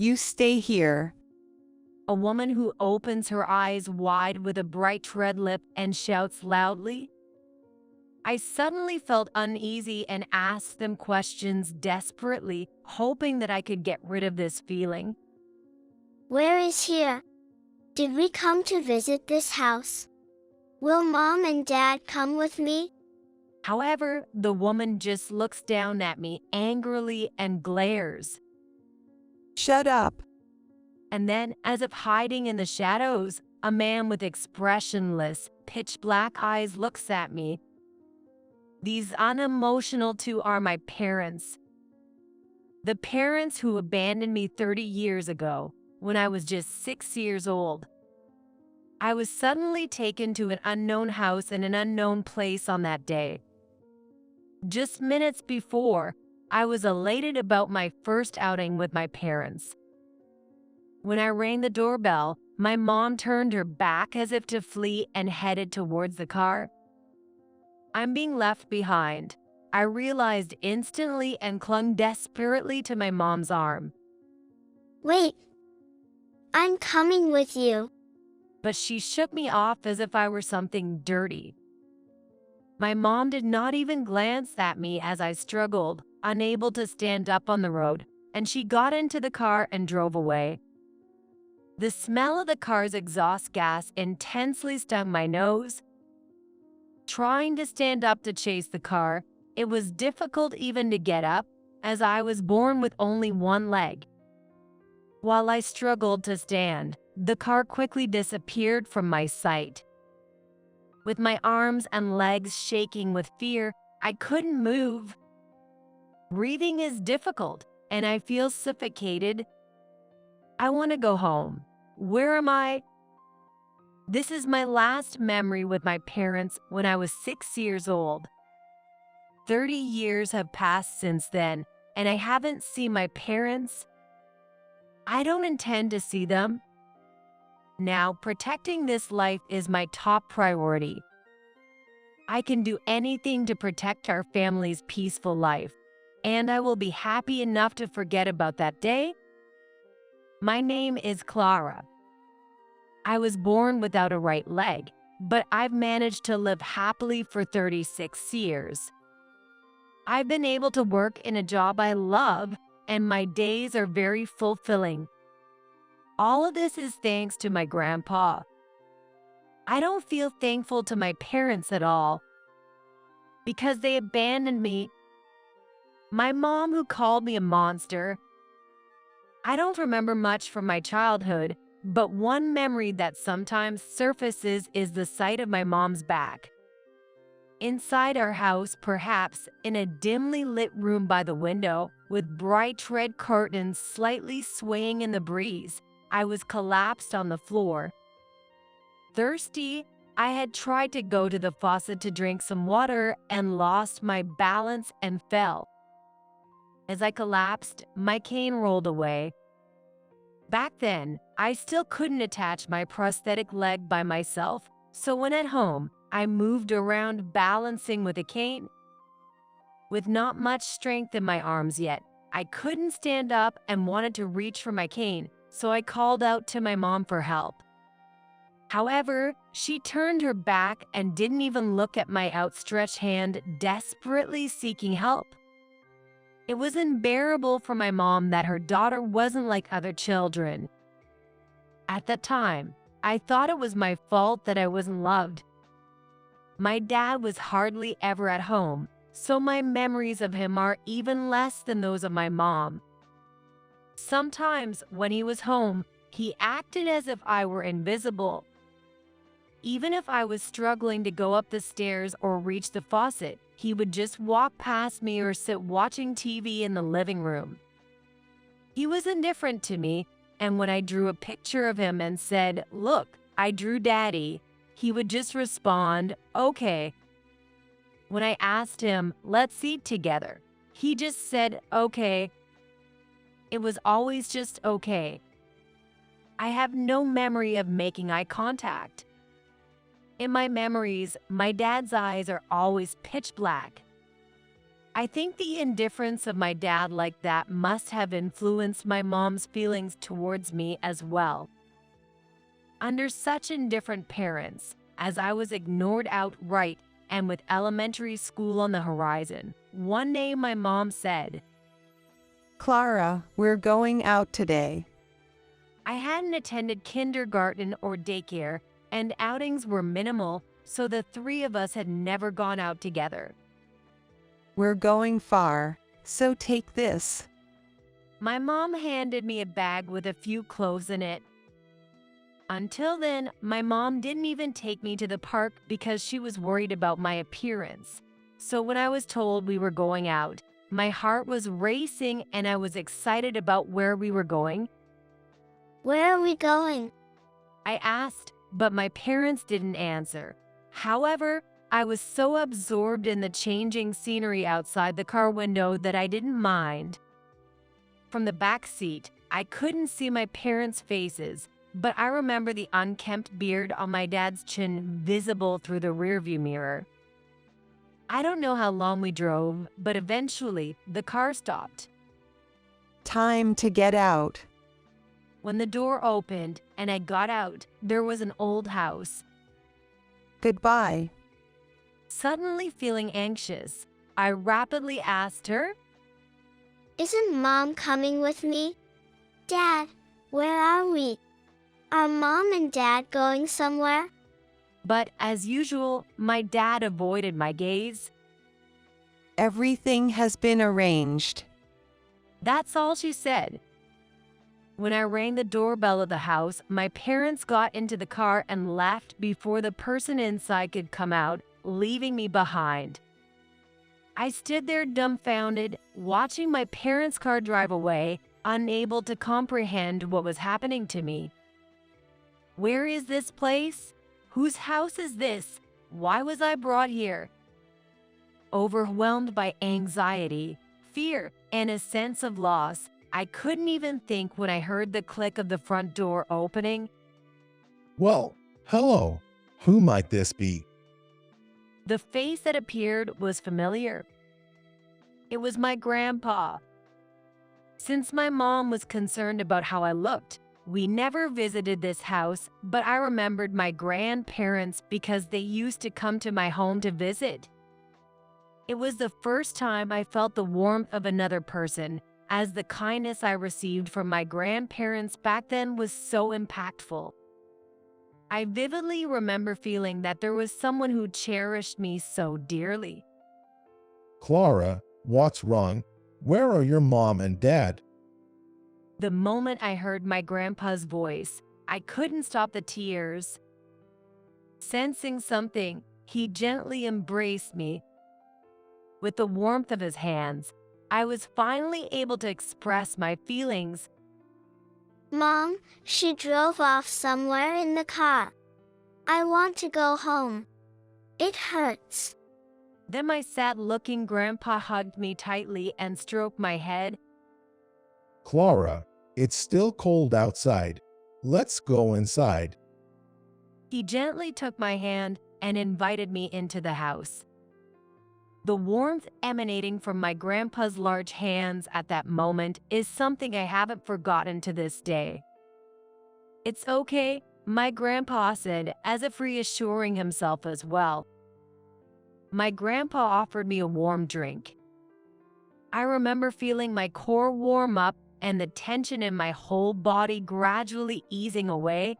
You stay here. A woman who opens her eyes wide with a bright red lip and shouts loudly. I suddenly felt uneasy and asked them questions desperately, hoping that I could get rid of this feeling. Where is here? Did we come to visit this house? Will Mom and Dad come with me? However, the woman just looks down at me angrily and glares. Shut up. And then, as if hiding in the shadows, a man with expressionless, pitch-black eyes looks at me. These unemotional two are my parents. The parents who abandoned me 30 years ago, when I was just 6 years old. I was suddenly taken to an unknown house in an unknown place on that day. Just minutes before, I was elated about my first outing with my parents. When I rang the doorbell, my mom turned her back as if to flee and headed towards the car. I'm being left behind, I realized instantly and clung desperately to my mom's arm. Wait. I'm coming with you. But she shook me off as if I were something dirty. My mom did not even glance at me as I struggled, unable to stand up on the road, and she got into the car and drove away. The smell of the car's exhaust gas intensely stung my nose. Trying to stand up to chase the car, it was difficult even to get up, as I was born with only one leg. While I struggled to stand, the car quickly disappeared from my sight. With my arms and legs shaking with fear, I couldn't move. Breathing is difficult, and I feel suffocated. I want to go home. Where am I? This is my last memory with my parents when I was 6 years old. 30 years have passed since then, and I haven't seen my parents. I don't intend to see them. Now, protecting this life is my top priority. I can do anything to protect our family's peaceful life, and I will be happy enough to forget about that day. My name is Clara. I was born without a right leg, but I've managed to live happily for 36 years. I've been able to work in a job I love, and my days are very fulfilling. All of this is thanks to my grandpa. I don't feel thankful to my parents at all, because they abandoned me. My mom, who called me a monster. I don't remember much from my childhood, but one memory that sometimes surfaces is the sight of my mom's back. Inside our house, perhaps in a dimly lit room by the window, with bright red curtains slightly swaying in the breeze, I was collapsed on the floor. Thirsty, I had tried to go to the faucet to drink some water and lost my balance and fell. As I collapsed, my cane rolled away. Back then, I still couldn't attach my prosthetic leg by myself, so when at home, I moved around balancing with a cane. With not much strength in my arms yet, I couldn't stand up and wanted to reach for my cane, so I called out to my mom for help. However, she turned her back and didn't even look at my outstretched hand, desperately seeking help. It was unbearable for my mom that her daughter wasn't like other children. At that time, I thought it was my fault that I wasn't loved. My dad was hardly ever at home, so my memories of him are even less than those of my mom. Sometimes, when he was home, he acted as if I were invisible. Even if I was struggling to go up the stairs or reach the faucet, he would just walk past me or sit watching TV in the living room. He was indifferent to me, and when I drew a picture of him and said, "Look, I drew Daddy," he would just respond, "Okay." When I asked him, "Let's eat together," he just said, "Okay." It was always just okay. I have no memory of making eye contact. In my memories, my dad's eyes are always pitch black. I think the indifference of my dad like that must have influenced my mom's feelings towards me as well. Under such indifferent parents, as I was ignored outright and with elementary school on the horizon, one day my mom said, Clara, we're going out today. I hadn't attended kindergarten or daycare, and outings were minimal, so the three of us had never gone out together. We're going far, so take this. My mom handed me a bag with a few clothes in it. Until then, my mom didn't even take me to the park because she was worried about my appearance. So when I was told we were going out, my heart was racing and I was excited about where we were going. Where are we going? I asked, but my parents didn't answer. However, I was so absorbed in the changing scenery outside the car window that I didn't mind. From the back seat, I couldn't see my parents' faces, but I remember the unkempt beard on my dad's chin visible through the rearview mirror. I don't know how long we drove, but eventually the car stopped. Time to get out. When the door opened and I got out, there was an old house. Goodbye. Suddenly feeling anxious, I rapidly asked her, Isn't Mom coming with me? Dad, where are we? Are Mom and Dad going somewhere? but as usual, my dad avoided my gaze. Everything has been arranged. That's all she said. When I rang the doorbell of the house, my parents got into the car and left before the person inside could come out, leaving me behind. I stood there dumbfounded, watching my parents' car drive away, unable to comprehend what was happening to me. Where is this place? Whose house is this? Why was I brought here? Overwhelmed by anxiety, fear, and a sense of loss, I couldn't even think when I heard the click of the front door opening. Well, hello. Who might this be? The face that appeared was familiar. It was my grandpa. Since my mom was concerned about how I looked, we never visited this house, but I remembered my grandparents because they used to come to my home to visit. It was the first time I felt the warmth of another person, as the kindness I received from my grandparents back then was so impactful. I vividly remember feeling that there was someone who cherished me so dearly. Clara, what's wrong? Where are your mom and dad? The moment I heard my grandpa's voice, I couldn't stop the tears. Sensing something, he gently embraced me. With the warmth of his hands, I was finally able to express my feelings. Mom, she drove off somewhere in the car. I want to go home. It hurts. Then my sad-looking grandpa hugged me tightly and stroked my head. Clara, it's still cold outside. Let's go inside. He gently took my hand and invited me into the house. The warmth emanating from my grandpa's large hands at that moment is something I haven't forgotten to this day. It's okay, my grandpa said, as if reassuring himself as well. My grandpa offered me a warm drink. I remember feeling my core warm up and the tension in my whole body gradually easing away.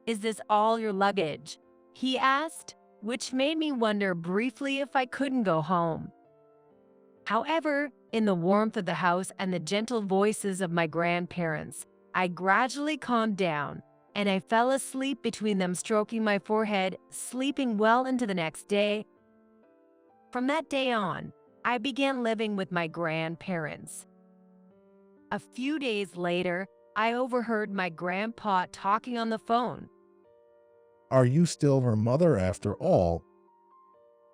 "Is this all your luggage?" he asked, which made me wonder briefly if I couldn't go home. However, in the warmth of the house and the gentle voices of my grandparents, I gradually calmed down, and I fell asleep between them stroking my forehead, sleeping well into the next day. From that day on, I began living with my grandparents. A few days later, I overheard my grandpa talking on the phone. Are you still her mother after all?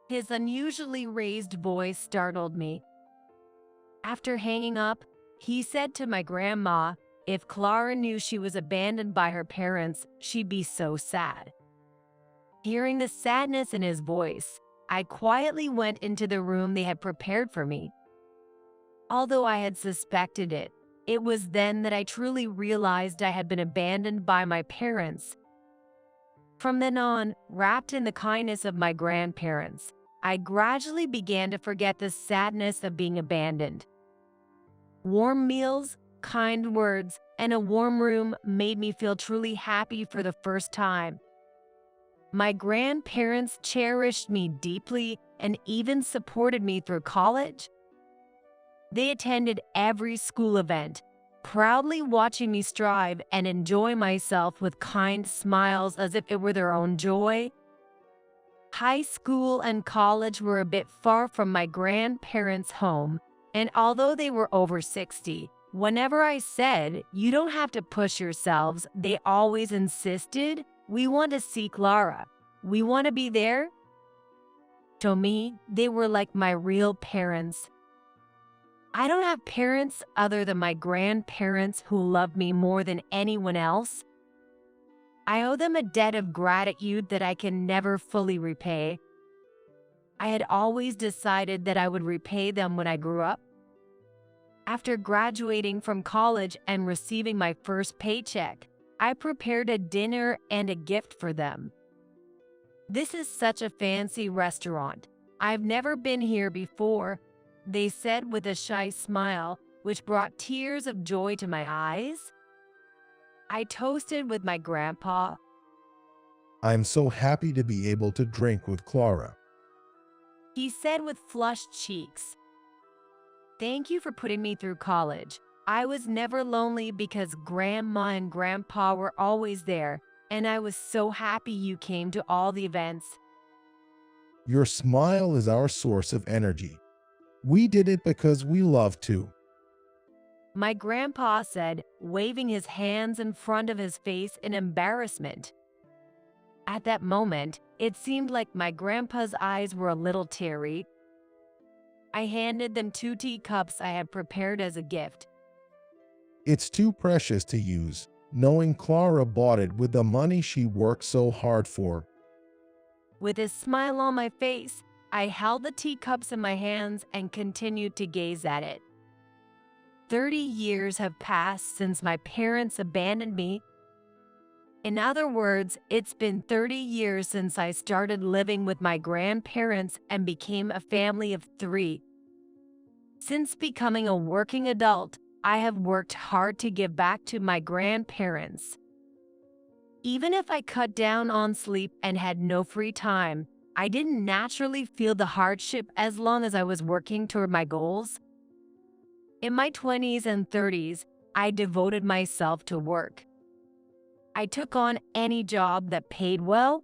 His unusually raised voice startled me. After hanging up, he said to my grandma, if Clara knew she was abandoned by her parents, she'd be so sad. Hearing the sadness in his voice, I quietly went into the room they had prepared for me. Although I had suspected it, it was then that I truly realized I had been abandoned by my parents. From then on, wrapped in the kindness of my grandparents, I gradually began to forget the sadness of being abandoned. Warm meals, kind words, and a warm room made me feel truly happy for the first time. My grandparents cherished me deeply and even supported me through college. They attended every school event, proudly watching me strive and enjoy myself with kind smiles as if it were their own joy. High school and college were a bit far from my grandparents' home, and although they were over 60, whenever I said, "You don't have to push yourselves," they always insisted, "We want to see Clara. We want to be there." To me, they were like my real parents. I don't have parents other than my grandparents who love me more than anyone else. I owe them a debt of gratitude that I can never fully repay. I had always decided that I would repay them when I grew up. After graduating from college and receiving my first paycheck, I prepared a dinner and a gift for them. "This is such a fancy restaurant. I've never been here before," they said with a shy smile, which brought tears of joy to my eyes. I toasted with my grandpa. I'm so happy to be able to drink with Clara. He said with flushed cheeks. "Thank you for putting me through college. I was never lonely because Grandma and Grandpa were always there, and I was so happy you came to all the events." Your smile is our source of energy. We did it because we love to. My grandpa said, waving his hands in front of his face in embarrassment. At that moment, it seemed like my grandpa's eyes were a little teary. I handed them 2 teacups I had prepared as a gift. It's too precious to use, knowing Clara bought it with the money she worked so hard for. With a smile on my face, I held the teacups in my hands and continued to gaze at it. 30 years have passed since my parents abandoned me. In other words, it's been 30 years since I started living with my grandparents and became a family of 3. Since becoming a working adult, I have worked hard to give back to my grandparents. Even if I cut down on sleep and had no free time, I didn't naturally feel the hardship as long as I was working toward my goals. In my 20s and 30s, I devoted myself to work. I took on any job that paid well.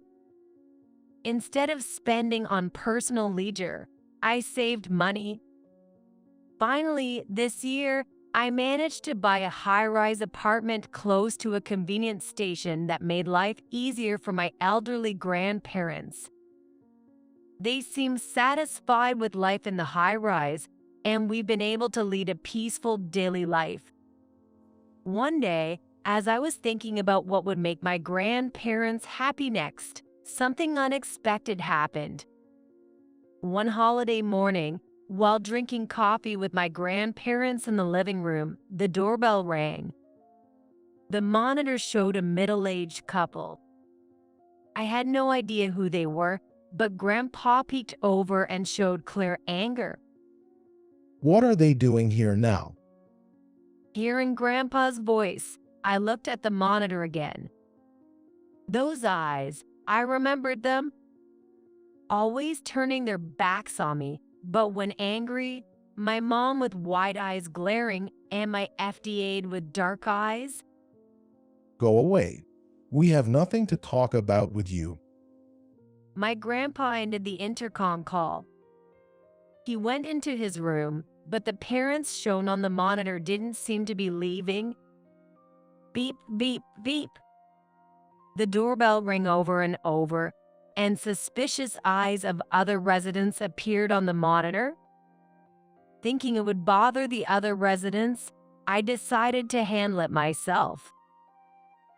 Instead of spending on personal leisure, I saved money. Finally, this year, I managed to buy a high-rise apartment close to a convenience station that made life easier for my elderly grandparents. They seem satisfied with life in the high-rise, and we've been able to lead a peaceful daily life. One day, as I was thinking about what would make my grandparents happy next, something unexpected happened. One holiday morning, while drinking coffee with my grandparents in the living room, the doorbell rang. The monitor showed a middle-aged couple. I had no idea who they were, but Grandpa peeked over and showed clear anger. What are they doing here now? Hearing Grandpa's voice, I looked at the monitor again. Those eyes, I remembered them. Always turning their backs on me, but when angry, my mom with wide eyes glaring and my FDA'd with dark eyes. Go away. We have nothing to talk about with you. My grandpa ended the intercom call. He went into his room, but the parents shown on the monitor didn't seem to be leaving. Beep, beep, beep. The doorbell rang over and over, and suspicious eyes of other residents appeared on the monitor. Thinking it would bother the other residents, I decided to handle it myself.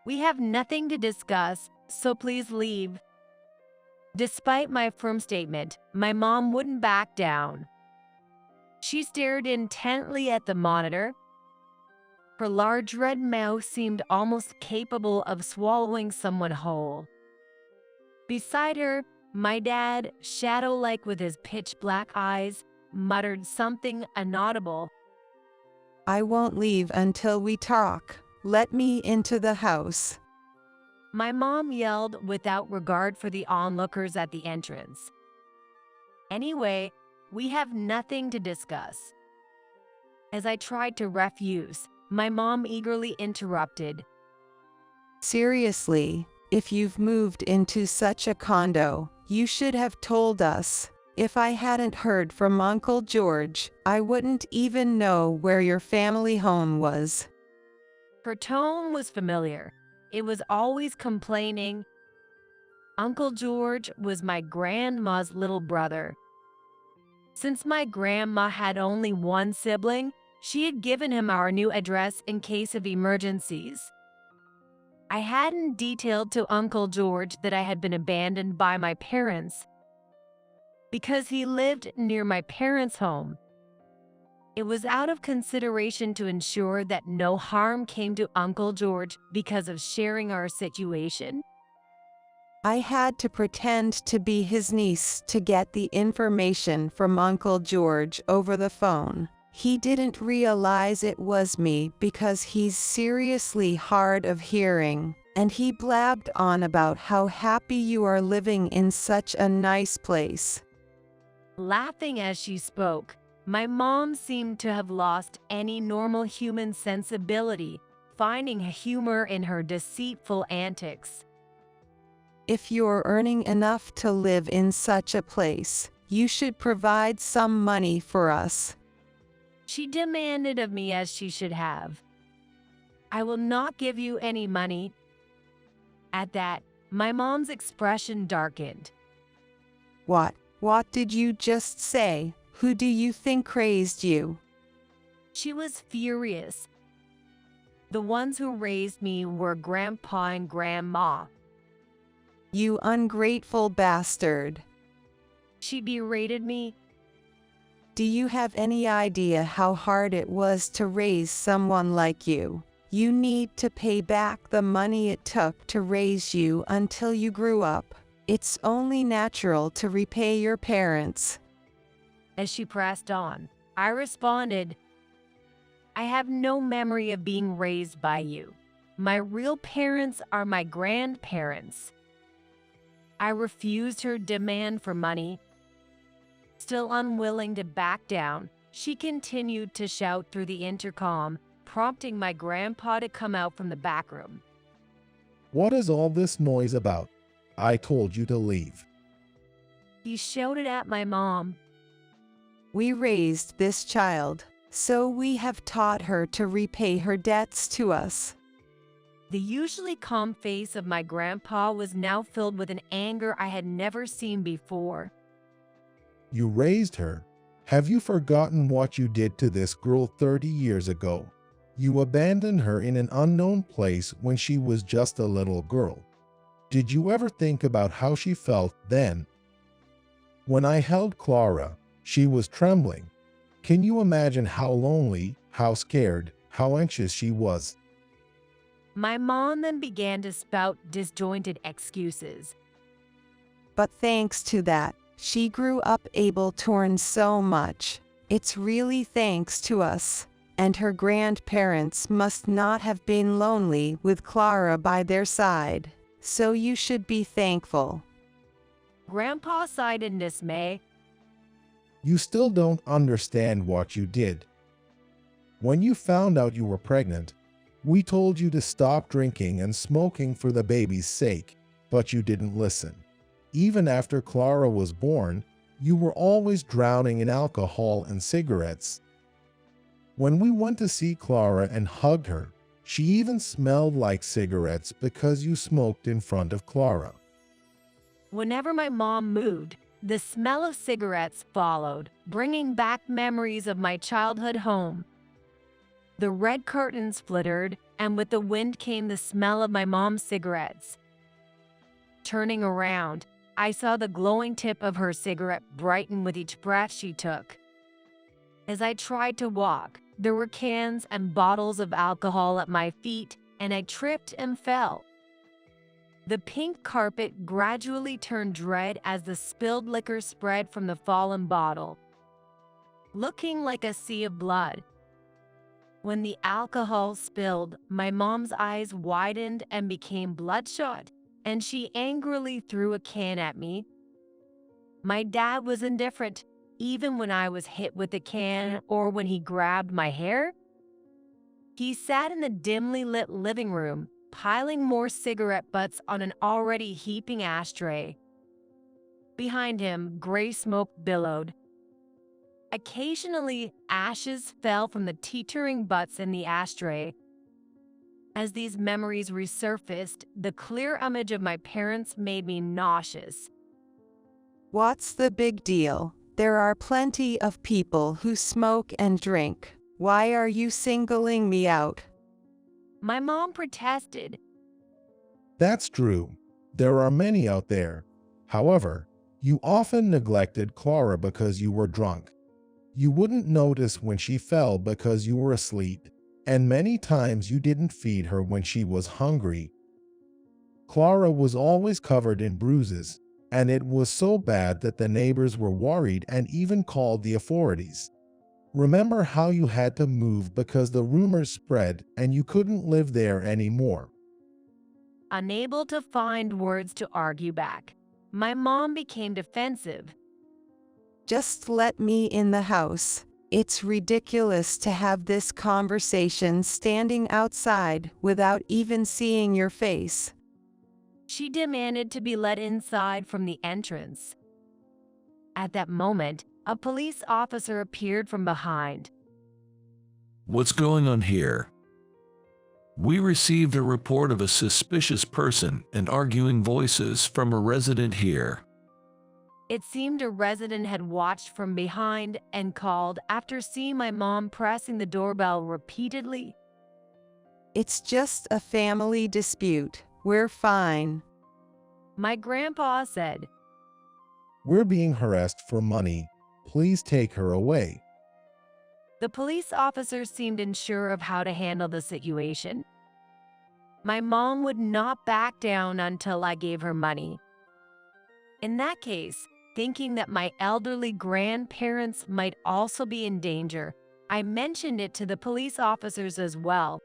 "We have nothing to discuss, so please leave." Despite my firm statement, my mom wouldn't back down. She stared intently at the monitor. Her large red mouth seemed almost capable of swallowing someone whole. Beside her, my dad, shadow-like with his pitch-black eyes, muttered something inaudible. I won't leave until we talk. Let me into the house. My mom yelled without regard for the onlookers at the entrance. Anyway, we have nothing to discuss. As I tried to refuse, my mom eagerly interrupted. Seriously, if you've moved into such a condo, you should have told us. If I hadn't heard from Uncle George, I wouldn't even know where your family home was. Her tone was familiar. It was always complaining. Uncle George was my grandma's little brother. Since my grandma had only one sibling, she had given him our new address in case of emergencies. I hadn't detailed to Uncle George that I had been abandoned by my parents because he lived near my parents' home. It was out of consideration to ensure that no harm came to Uncle George because of sharing our situation. I had to pretend to be his niece to get the information from Uncle George over the phone. He didn't realize it was me because he's seriously hard of hearing, and he blabbed on about how happy you are living in such a nice place. Laughing as she spoke, my mom seemed to have lost any normal human sensibility, finding humor in her deceitful antics. If you're earning enough to live in such a place, you should provide some money for us. She demanded of me as she should have. I will not give you any money. At that, my mom's expression darkened. What did you just say? Who do you think raised you? She was furious. The ones who raised me were Grandpa and Grandma. You ungrateful bastard. She berated me. Do you have any idea how hard it was to raise someone like you? You need to pay back the money it took to raise you until you grew up. It's only natural to repay your parents. As she pressed on, I responded, I have no memory of being raised by you. My real parents are my grandparents. I refused her demand for money. Still unwilling to back down, she continued to shout through the intercom, prompting my grandpa to come out from the back room. What is all this noise about? I told you to leave. He shouted at my mom. We raised this child, so we have taught her to repay her debts to us. The usually calm face of my grandpa was now filled with an anger I had never seen before. You raised her. Have you forgotten what you did to this girl 30 years ago? You abandoned her in an unknown place when she was just a little girl. Did you ever think about how she felt then? When I held Clara, she was trembling. Can you imagine how lonely, how scared, how anxious she was? My mom then began to spout disjointed excuses. But thanks to that, she grew up able to earn so much. It's really thanks to us. And her grandparents must not have been lonely with Clara by their side. So you should be thankful. Grandpa sighed in dismay. You still don't understand what you did. When you found out you were pregnant, we told you to stop drinking and smoking for the baby's sake, but you didn't listen. Even after Clara was born, you were always drowning in alcohol and cigarettes. When we went to see Clara and hugged her, she even smelled like cigarettes because you smoked in front of Clara. Whenever my mom moved, the smell of cigarettes followed, bringing back memories of my childhood home. The red curtains fluttered, and with the wind came the smell of my mom's cigarettes. Turning around, I saw the glowing tip of her cigarette brighten with each breath she took. As I tried to walk, there were cans and bottles of alcohol at my feet, and I tripped and fell. The pink carpet gradually turned red as the spilled liquor spread from the fallen bottle, looking like a sea of blood. When the alcohol spilled, my mom's eyes widened and became bloodshot, and she angrily threw a can at me. My dad was indifferent, even when I was hit with a can or when he grabbed my hair. He sat in the dimly lit living room, piling more cigarette butts on an already heaping ashtray. Behind him, gray smoke billowed. Occasionally, ashes fell from the teetering butts in the ashtray. As these memories resurfaced, the clear image of my parents made me nauseous. What's the big deal? There are plenty of people who smoke and drink. Why are you singling me out? My mom protested. That's true. There are many out there. However, you often neglected Clara because you were drunk. You wouldn't notice when she fell because you were asleep, and many times you didn't feed her when she was hungry. Clara was always covered in bruises, and it was so bad that the neighbors were worried and even called the authorities. Remember how you had to move because the rumors spread and you couldn't live there anymore? Unable to find words to argue back, my mom became defensive. Just let me in the house. It's ridiculous to have this conversation standing outside without even seeing your face. She demanded to be let inside from the entrance. At that moment, a police officer appeared from behind. What's going on here? We received a report of a suspicious person and arguing voices from a resident here. It seemed a resident had watched from behind and called after seeing my mom pressing the doorbell repeatedly. It's just a family dispute. We're fine. My grandpa said. We're being harassed for money. Please take her away. The police officer seemed unsure of how to handle the situation. My mom would not back down until I gave her money. In that case, thinking that my elderly grandparents might also be in danger, I mentioned it to the police officers as well.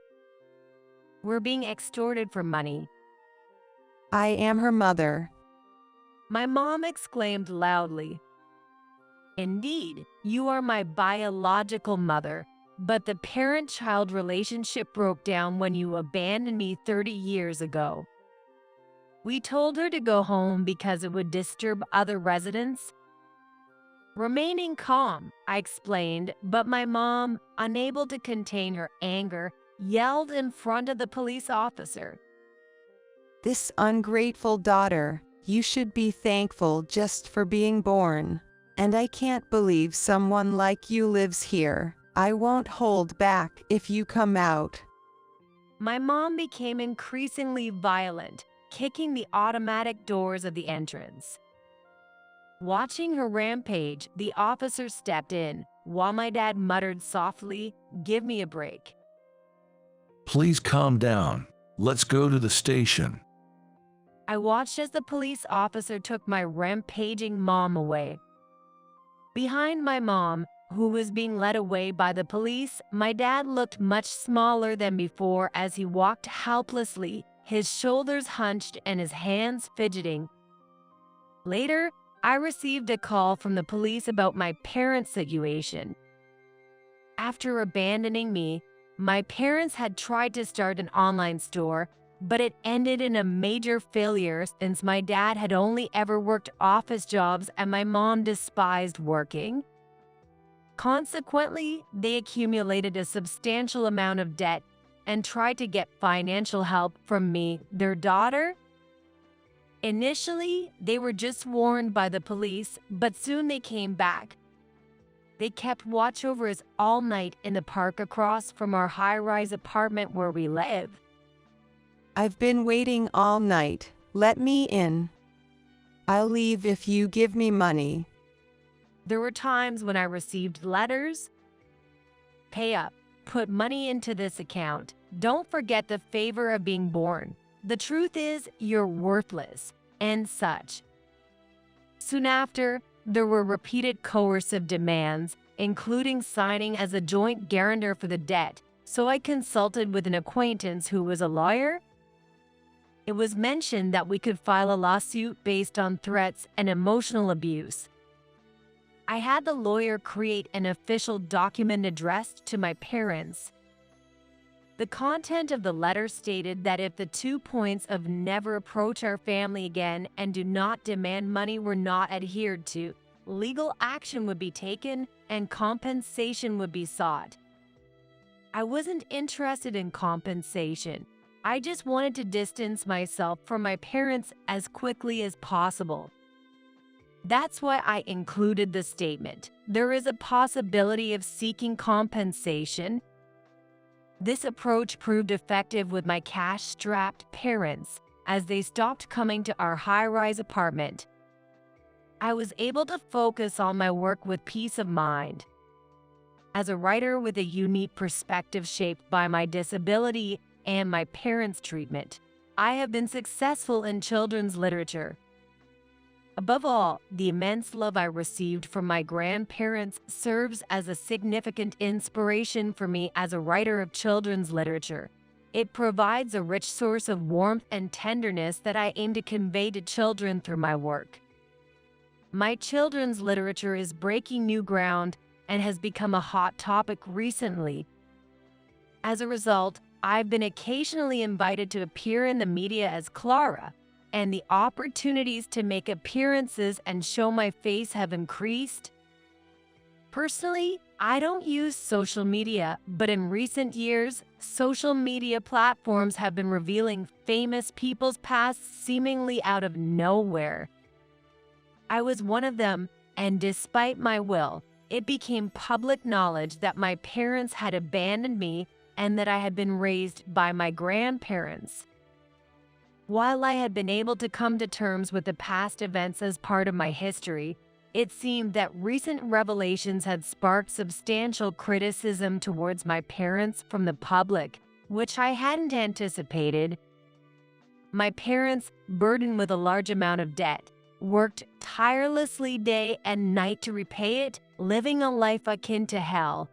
We're being extorted for money. I am her mother. My mom exclaimed loudly. Indeed, you are my biological mother, but the parent-child relationship broke down when you abandoned me 30 years ago. We told her to go home because it would disturb other residents. Remaining calm, I explained, but my mom, unable to contain her anger, yelled in front of the police officer. This ungrateful daughter, you should be thankful just for being born. And I can't believe someone like you lives here. I won't hold back if you come out. My mom became increasingly violent, kicking the automatic doors of the entrance. Watching her rampage, the officer stepped in, while my dad muttered softly, "Give me a break." Please calm down. Let's go to the station. I watched as the police officer took my rampaging mom away. Behind my mom, who was being led away by the police, my dad looked much smaller than before as he walked helplessly, his shoulders hunched and his hands fidgeting. Later, I received a call from the police about my parents' situation. After abandoning me, my parents had tried to start an online store, but it ended in a major failure since my dad had only ever worked office jobs and my mom despised working. Consequently, they accumulated a substantial amount of debt and tried to get financial help from me, their daughter. Initially, they were just warned by the police, but soon they came back. They kept watch over us all night in the park across from our high-rise apartment where we live. I've been waiting all night. Let me in. I'll leave if you give me money. There were times when I received letters. Pay up. Put money into this account. Don't forget the favor of being born. The truth is, you're worthless, and such. Soon after, there were repeated coercive demands, including signing as a joint guarantor for the debt, so I consulted with an acquaintance who was a lawyer. It was mentioned that we could file a lawsuit based on threats and emotional abuse. I had the lawyer create an official document addressed to my parents. The content of the letter stated that if the 2 points of never approach our family again and do not demand money were not adhered to, legal action would be taken and compensation would be sought. I wasn't interested in compensation. I just wanted to distance myself from my parents as quickly as possible. That's why I included the statement. There is a possibility of seeking compensation. This approach proved effective with my cash-strapped parents as they stopped coming to our high-rise apartment. I was able to focus on my work with peace of mind. As a writer with a unique perspective shaped by my disability and my parents' treatment, I have been successful in children's literature. Above all, the immense love I received from my grandparents serves as a significant inspiration for me as a writer of children's literature. It provides a rich source of warmth and tenderness that I aim to convey to children through my work. My children's literature is breaking new ground and has become a hot topic recently. As a result, I've been occasionally invited to appear in the media as Clara, and the opportunities to make appearances and show my face have increased. Personally, I don't use social media, but in recent years, social media platforms have been revealing famous people's pasts seemingly out of nowhere. I was one of them, and despite my will, it became public knowledge that my parents had abandoned me and that I had been raised by my grandparents. While I had been able to come to terms with the past events as part of my history, it seemed that recent revelations had sparked substantial criticism towards my parents from the public, which I hadn't anticipated. My parents, burdened with a large amount of debt, worked tirelessly day and night to repay it, living a life akin to hell.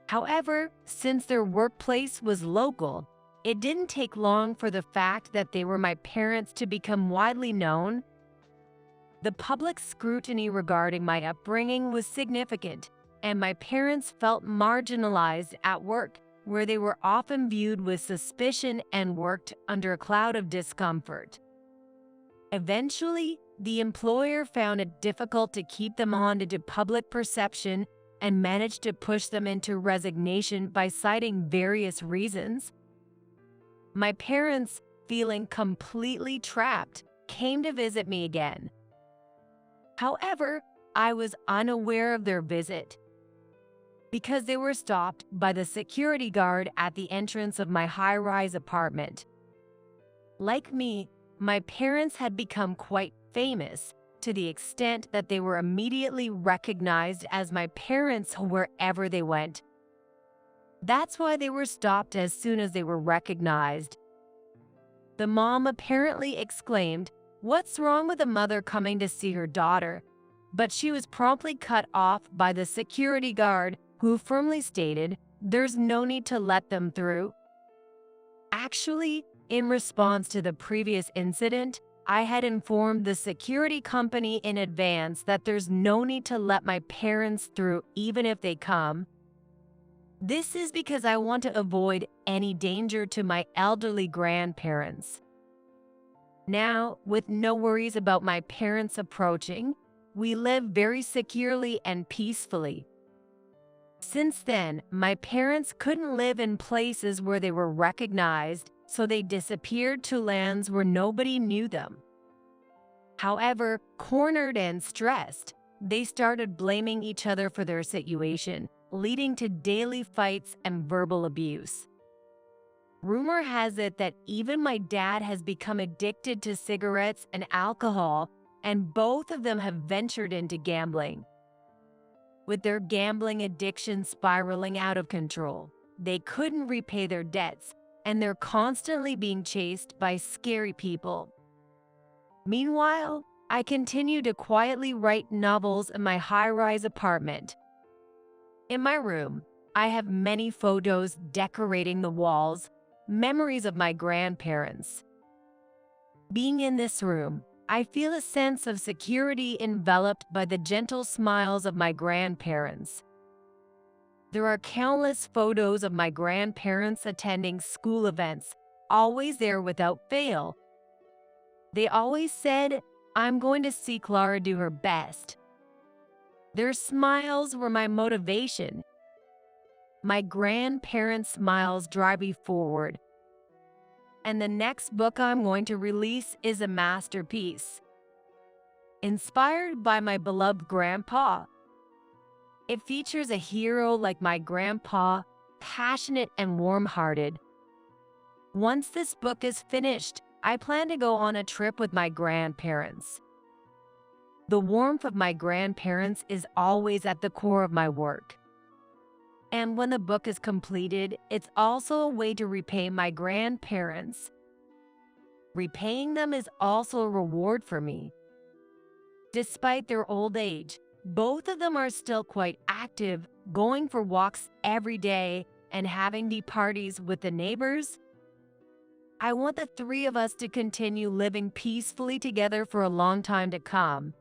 However, since their workplace was local, it didn't take long for the fact that they were my parents to become widely known. The public scrutiny regarding my upbringing was significant, and my parents felt marginalized at work, where they were often viewed with suspicion and worked under a cloud of discomfort. Eventually, the employer found it difficult to keep them on into public perception and managed to push them into resignation by citing various reasons. My parents, feeling completely trapped, came to visit me again. However, I was unaware of their visit because they were stopped by the security guard at the entrance of my high-rise apartment. Like me, my parents had become quite famous to the extent that they were immediately recognized as my parents wherever they went. That's why they were stopped as soon as they were recognized. The mom apparently exclaimed, "What's wrong with a mother coming to see her daughter?" But she was promptly cut off by the security guard, who firmly stated, "There's no need to let them through." Actually, in response to the previous incident, I had informed the security company in advance that there's no need to let my parents through even if they come. This is because I want to avoid any danger to my elderly grandparents. Now, with no worries about my parents approaching, we live very securely and peacefully. Since then, my parents couldn't live in places where they were recognized, so they disappeared to lands where nobody knew them. However, cornered and stressed, they started blaming each other for their situation, leading to daily fights and verbal abuse. Rumor has it that even my dad has become addicted to cigarettes and alcohol, and both of them have ventured into gambling. With their gambling addiction spiraling out of control, they couldn't repay their debts, and they're constantly being chased by scary people. Meanwhile, I continue to quietly write novels in my high-rise apartment. In my room, I have many photos decorating the walls, memories of my grandparents. Being in this room, I feel a sense of security enveloped by the gentle smiles of my grandparents. There are countless photos of my grandparents attending school events, always there without fail. They always said, "I'm going to see Clara do her best." Their smiles were my motivation. My grandparents' smiles drive me forward. And the next book I'm going to release is a masterpiece, inspired by my beloved grandpa. It features a hero like my grandpa, passionate and warm-hearted. Once this book is finished, I plan to go on a trip with my grandparents. The warmth of my grandparents is always at the core of my work. And when the book is completed, it's also a way to repay my grandparents. Repaying them is also a reward for me. Despite their old age, both of them are still quite active, going for walks every day and having tea parties with the neighbors. I want the three of us to continue living peacefully together for a long time to come.